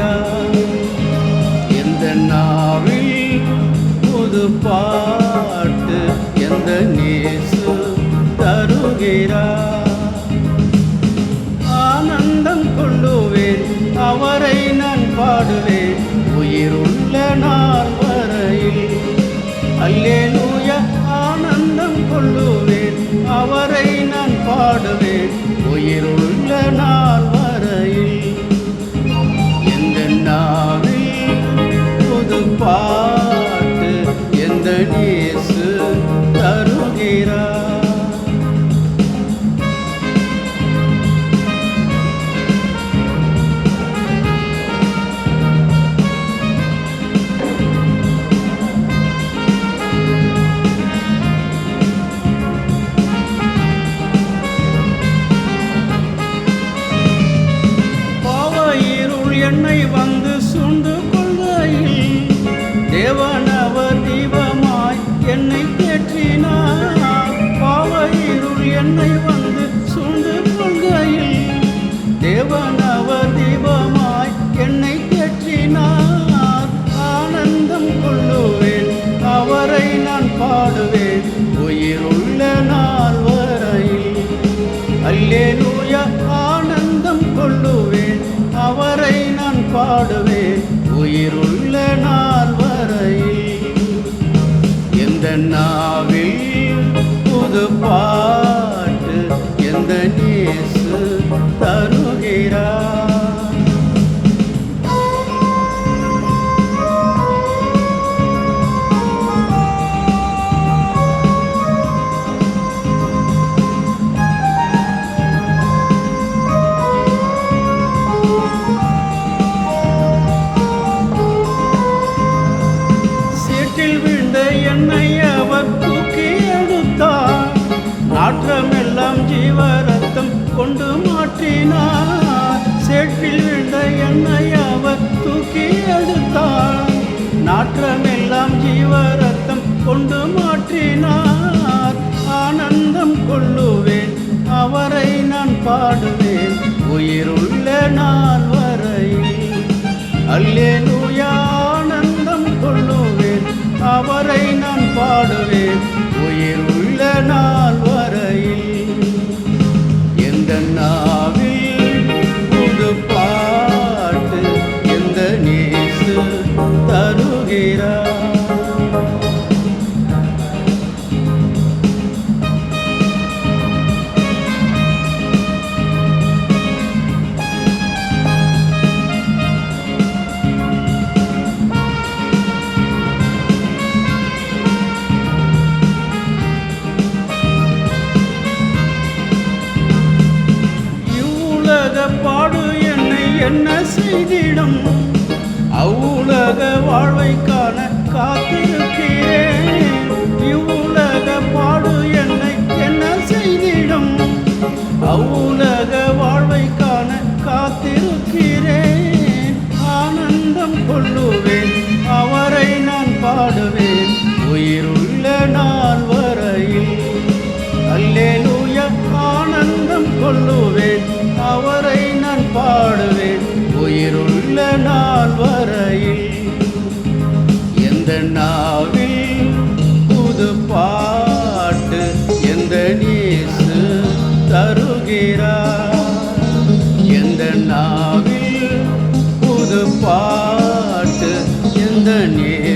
தருகிறார். எந்த நாவில் புது பாட்டு எந்த நேசு தருகிறார். ஆனந்தம் கொள்ளுவேன் அவரை நான் பாடுவேன் உயிருள்ள நாள் வரையில். அல்லேலூயா. ஆனந்தம் கொள்ளுவேன் அவரை நான் பாடுவேன் உயிருள்ள நாள் வரையில். எந்த நாவில் புது பாட்டு எந்த நேசு தருகிறார். என்னை வந்து சூழ்ந்து கொள்கையில் தேவனவர் தீபமாய் என்னை தேற்றினார். பாவ இருள் என்னை வந்து சூழ்ந்து கொள்கையில் தேவனவர் தீபமாய் என்னை தேற்றினார். ஆனந்தம் கொள்ளுவேன் அவரை நான் பாடுவேன் உயிருள்ள நாள் வரையில். அல்லேலூயா. ஆனந்தம் கொள்ளுவேன் அவரை நான் பாடுவேன் உயிருள்ள நாள் வரையில். எந்த நாவில் புது பாட்டு எந்த நேசு தருகிறார். என்னை அவர் தூக்கி எடுத்தார். நாற்றமெல்லாம் ஜீவரத்தம் கொண்டு மாற்றினார். சேற்றில் விழுந்த என்னை அவர் தூக்கி எடுத்தார். நாற்றமெல்லாம் ஜீவரத்தம் கொண்டு மாற்றினார். ஆனந்தம் கொள்ளுவேன் அவரை நான் பாடுவேன் உயிருள்ள நாள் வரையில். அல்லேலூயா. ஆனந்தம் கொள்ளுவேன் அவரை நான் பாடுவேன் உயிருள்ள நாள் வரையில். எந்த நாவில் புது பாட்டு எந்த நேசு தருகிறார். பாடு என்னை என்ன செய்திடும் அவ்வுலக வாழ்வை காண காத்திருக்கிறேன். இவ்வுலக பாடு என்னை என்ன செய்திடும் அவ்வுலக வாழ்வை காண காத்திருக்கிறேன். ஆனந்தம் கொள்ளுவேன் அவரை நான் பாடுவேன் உயிருள்ள நாள் வரையில். அல்லேலூயா. ஆனந்தம் கொள்ளுவேன் அவரை நான் பாடுவேன் உயிருள்ள நாள் வரையில். எந்த நாவில் புது பாட்டு எந்த நேசு தருகிறார். எந்த நாவில் புது பாட்டு எந்த நேசு